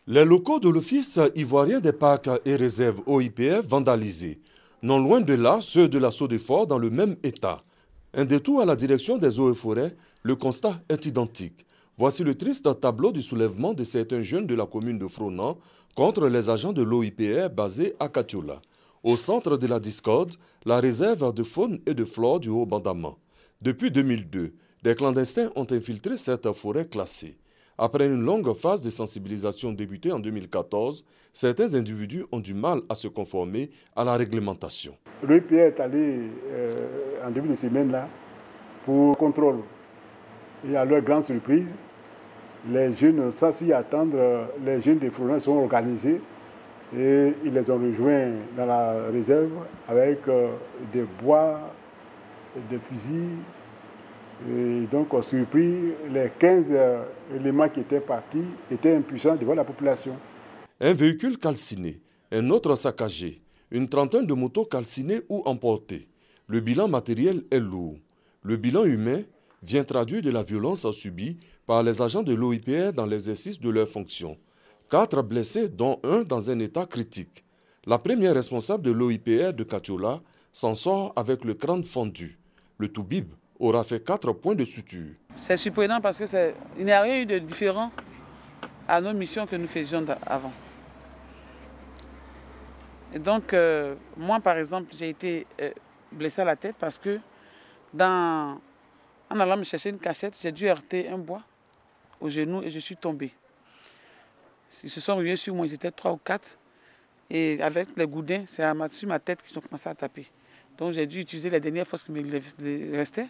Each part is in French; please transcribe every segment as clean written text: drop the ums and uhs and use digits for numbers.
Les locaux de l'Office ivoirien des parcs et réserves OIPF vandalisés. Non loin de là, ceux de la Sodefort dans le même état. Un détour à la direction des eaux et forêts, le constat est identique. Voici le triste tableau du soulèvement de certains jeunes de la commune de Fronan contre les agents de l'OIPF basés à Katiola. Au centre de la discorde, la réserve de faune et de flore du Haut-Bandama. Depuis 2002, des clandestins ont infiltré cette forêt classée. Après une longue phase de sensibilisation débutée en 2014, certains individus ont du mal à se conformer à la réglementation. L'OIPF est allé en début de semaine là pour contrôle. Et à leur grande surprise, les jeunes, sans s'y attendre, les jeunes des Fronan sont organisés et ils les ont rejoints dans la réserve avec des bois, des fusils. Et donc, on surpris, les 15 éléments qui étaient partis étaient impuissants devant la population. Un véhicule calciné, un autre saccagé, une trentaine de motos calcinées ou emportées. Le bilan matériel est lourd. Le bilan humain vient traduire de la violence subie par les agents de l'OIPF dans l'exercice de leurs fonctions. 4 blessés, dont un dans un état critique. La première responsable de l'OIPF de Katiola s'en sort avec le crâne fendu. Le Toubib aura fait 4 points de suture. C'est surprenant parce qu'il n'y a rien eu de différent à nos missions que nous faisions avant. Et donc, moi par exemple, j'ai été blessé à la tête parce que en allant me chercher une cachette, j'ai dû heurter un bois au genou et je suis tombé. Ils se sont rués sur moi, ils étaient 3 ou 4. Et avec les goudins, c'est sur ma tête qu'ils ont commencé à taper. Donc j'ai dû utiliser les dernières forces qui me restaient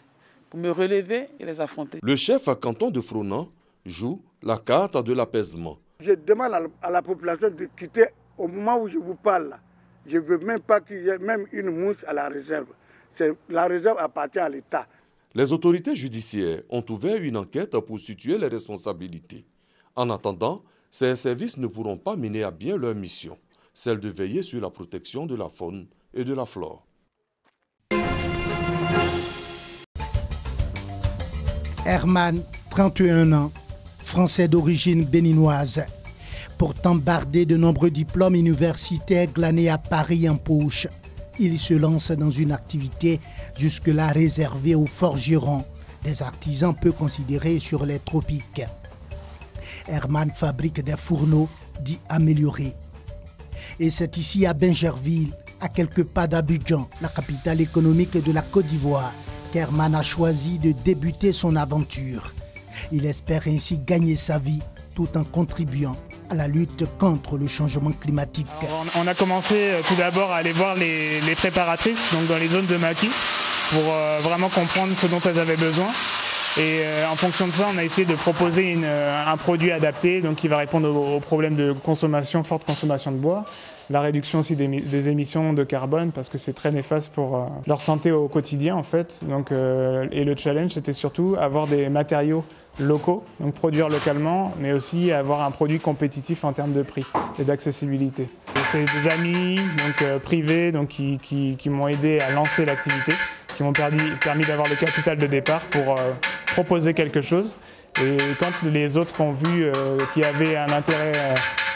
pour me relever et les affronter. Le chef canton de Fronan joue la carte de l'apaisement. Je demande à la population de quitter au moment où je vous parle. Là. Je ne veux même pas qu'il y ait même une mouche à la réserve. La réserve appartient à l'État. Les autorités judiciaires ont ouvert une enquête pour situer les responsabilités. En attendant, ces services ne pourront pas mener à bien leur mission, celle de veiller sur la protection de la faune et de la flore. Herman, 31 ans, français d'origine béninoise. Pourtant bardé de nombreux diplômes universitaires glanés à Paris en poche, il se lance dans une activité jusque-là réservée aux forgerons, des artisans peu considérés sur les tropiques. Herman fabrique des fourneaux dits améliorés. Et c'est ici à Bingerville, à quelques pas d'Abidjan, la capitale économique de la Côte d'Ivoire, qu'Herman a choisi de débuter son aventure. Il espère ainsi gagner sa vie tout en contribuant à la lutte contre le changement climatique. On a commencé tout d'abord à aller voir les préparatrices, donc dans les zones de maquis, pour vraiment comprendre ce dont elles avaient besoin. Et en fonction de ça, on a essayé de proposer un produit adapté, donc qui va répondre aux problèmes de consommation, forte consommation de bois, la réduction aussi des émissions de carbone, parce que c'est très néfaste pour leur santé au quotidien en fait. Donc, et le challenge, c'était surtout avoir des matériaux locaux, donc produire localement, mais aussi avoir un produit compétitif en termes de prix et d'accessibilité. C'est des amis donc, privés donc, qui m'ont aidé à lancer l'activité, qui m'ont permis d'avoir le capital de départ pour proposer quelque chose. Et quand les autres ont vu qu'il y avait un intérêt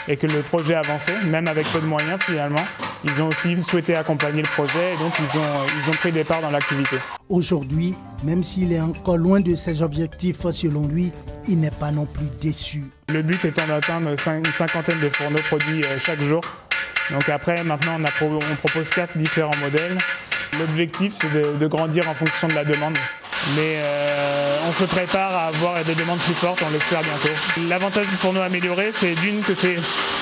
et que le projet avançait, même avec peu de moyens finalement, ils ont aussi souhaité accompagner le projet et donc ils ont pris des parts dans l'activité. Aujourd'hui, même s'il est encore loin de ses objectifs selon lui, il n'est pas non plus déçu. Le but étant d'atteindre une cinquantaine de fourneaux produits chaque jour. Donc après, maintenant, on propose 4 différents modèles. L'objectif, c'est de grandir en fonction de la demande. Mais on se prépare à avoir des demandes plus fortes, on l'espère bientôt. L'avantage du fourneau amélioré, c'est d'une que c'est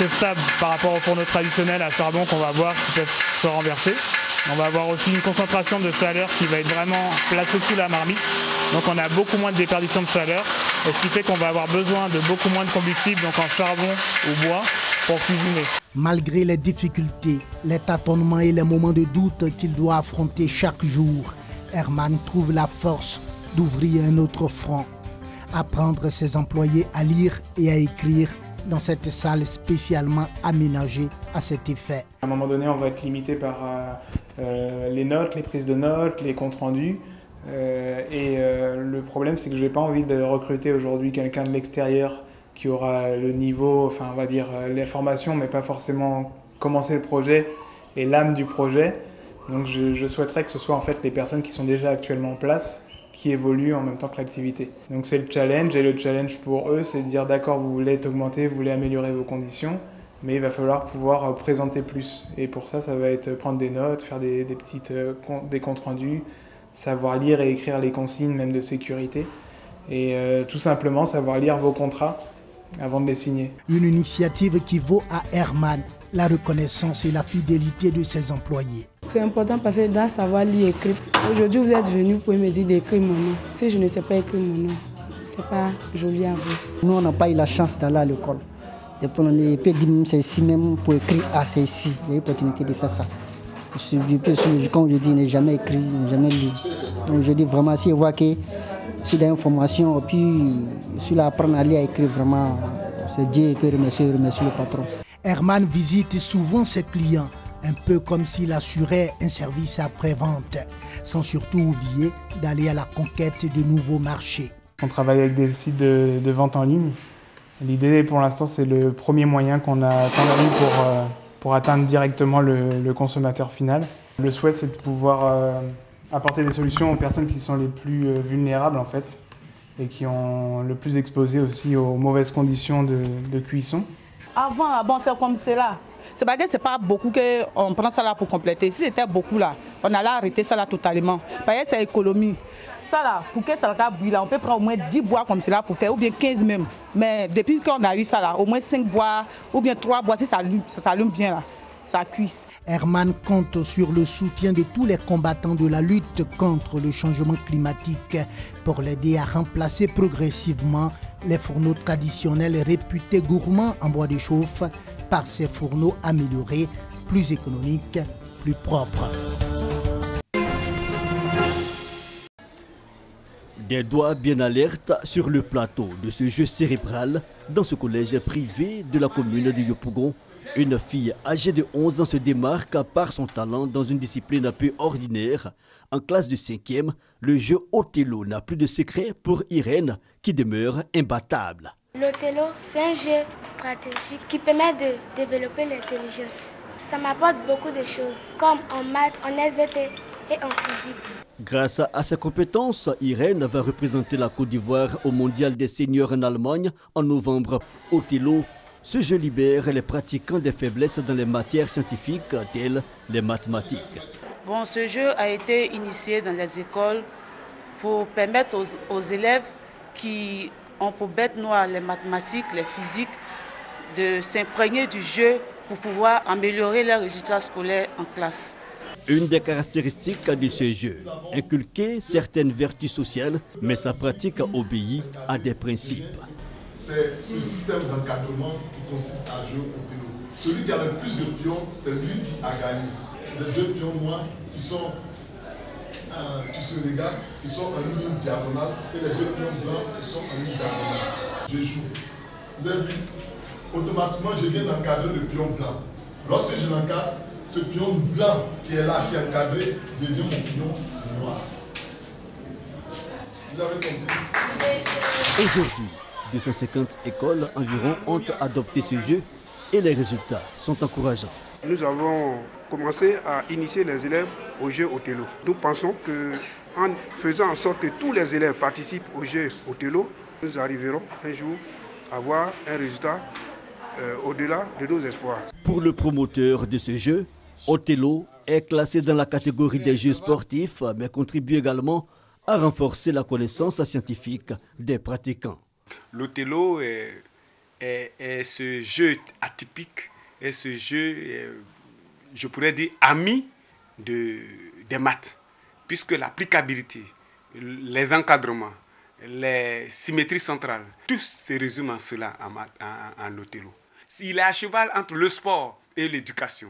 stable par rapport au fourneau traditionnel à charbon qu'on va voir qui peuvent se renverser. On va avoir aussi une concentration de chaleur qui va être vraiment placée sous la marmite. Donc on a beaucoup moins de déperdition de chaleur, et ce qui fait qu'on va avoir besoin de beaucoup moins de combustible, donc en charbon ou bois, pour cuisiner. Malgré les difficultés, les tâtonnements et les moments de doute qu'il doit affronter chaque jour, Herman trouve la force d'ouvrir un autre front, apprendre ses employés à lire et à écrire dans cette salle spécialement aménagée à cet effet. À un moment donné, on va être limité par les notes, les prises de notes, les comptes rendus. Le problème, c'est que je n'ai pas envie de recruter aujourd'hui quelqu'un de l'extérieur qui aura le niveau, enfin on va dire les formations, mais pas forcément commencer le projet et l'âme du projet. Donc je souhaiterais que ce soit en fait les personnes qui sont déjà actuellement en place qui évoluent en même temps que l'activité. Donc c'est le challenge, et le challenge pour eux, c'est de dire d'accord, vous voulez augmenter, vous voulez améliorer vos conditions, mais il va falloir pouvoir présenter plus. Et pour ça, ça va être prendre des notes, faire des comptes rendus, savoir lire et écrire les consignes, même de sécurité, et tout simplement savoir lire vos contrats avant de les signer. Une initiative qui vaut à Herman la reconnaissance et la fidélité de ses employés. C'est important parce que dans savoir lire et écrire. Aujourd'hui, vous êtes venu pour me dire d'écrire mon nom. Si je ne sais pas écrire mon nom, c'est pas joli à vous. Nous, on n'a pas eu la chance d'aller à l'école. Depuis, on est dit c'est ici même pour écrire. Ah, c'est ici. Il y a eu l'opportunité de faire ça. Comme je dis, je n'ai jamais écrit, je n'ai jamais lu. Donc je dis vraiment, si je vois que si il y a une formation, puis si on apprend à lire et écrire, vraiment, c'est Dieu qui peut remercier le patron. Herman visite souvent ses clients, un peu comme s'il assurait un service après-vente, sans surtout oublier d'aller à la conquête de nouveaux marchés. On travaille avec des sites de vente en ligne. L'idée pour l'instant, c'est le premier moyen qu'on a eu pour atteindre directement le consommateur final. Le souhait, c'est de pouvoir apporter des solutions aux personnes qui sont les plus vulnérables en fait, et qui ont le plus exposé aussi aux mauvaises conditions de cuisson. Avant, faire comme cela. C'est parce que c'est pas beaucoup qu'on prend ça là pour compléter. Si c'était beaucoup là, on allait arrêter ça là totalement. Parce que c'est économie. Ça là, pour que ça brûle là, on peut prendre au moins 10 bois comme cela pour faire, ou bien 15 même. Mais depuis qu'on a eu ça là, au moins 5 bois, ou bien 3 bois, si ça s'allume bien là, ça cuit. Herman compte sur le soutien de tous les combattants de la lutte contre le changement climatique pour l'aider à remplacer progressivement les fourneaux traditionnels réputés gourmands en bois de chauffe par ces fourneaux améliorés, plus économiques, plus propres. Des doigts bien alertes sur le plateau de ce jeu cérébral dans ce collège privé de la commune de Yopougon. Une fille âgée de 11 ans se démarque par son talent dans une discipline un peu ordinaire. En classe de 5e, le jeu Othello n'a plus de secret pour Irène qui demeure imbattable. L'Othello, c'est un jeu stratégique qui permet de développer l'intelligence. Ça m'apporte beaucoup de choses, comme en maths, en SVT et en physique. Grâce à ses compétences, Irène va représenter la Côte d'Ivoire au Mondial des seniors en Allemagne en novembre. Othello, ce jeu libère les pratiquants des faiblesses dans les matières scientifiques telles les mathématiques. Bon, ce jeu a été initié dans les écoles pour permettre aux élèves qui ont pour bête noire les mathématiques, les physiques, de s'imprégner du jeu pour pouvoir améliorer leurs résultats scolaires en classe. Une des caractéristiques de ce jeu, inculquer certaines vertus sociales, mais sa pratique obéit à des principes. C'est ce système d'encadrement qui consiste à jouer au Othello. Celui qui a le plus de pions, c'est lui qui a gagné. Les deux pions noirs qui se regardent, qui sont en une ligne diagonale, et les deux pions blancs qui sont en ligne diagonale. Je joue. Vous avez vu, automatiquement je viens d'encadrer le pion blanc. Lorsque je l'encadre, ce pion blanc qui est là, qui est encadré, devient mon pion noir. Vous avez compris? Aujourd'hui, 250 écoles environ ont adopté ce jeu et les résultats sont encourageants. Nous avons commencé à initier les élèves au jeu Othello. Nous pensons qu'en faisant en sorte que tous les élèves participent au jeu Othello, nous arriverons un jour à avoir un résultat au-delà de nos espoirs. Pour le promoteur de ce jeu, Othello est classé dans la catégorie des jeux sportifs, mais contribue également à renforcer la connaissance scientifique des pratiquants. L'Othello est ce jeu atypique, est ce jeu, je pourrais dire, ami des maths, puisque l'applicabilité, les encadrements, les symétries centrales, tout se résume en cela en Othello. Il est à cheval entre le sport et l'éducation.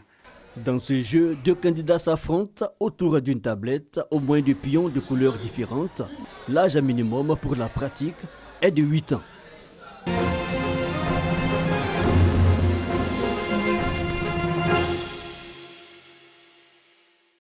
Dans ce jeu, deux candidats s'affrontent autour d'une tablette, au moins de pions de couleurs différentes. L'âge minimum pour la pratique est de 8 ans.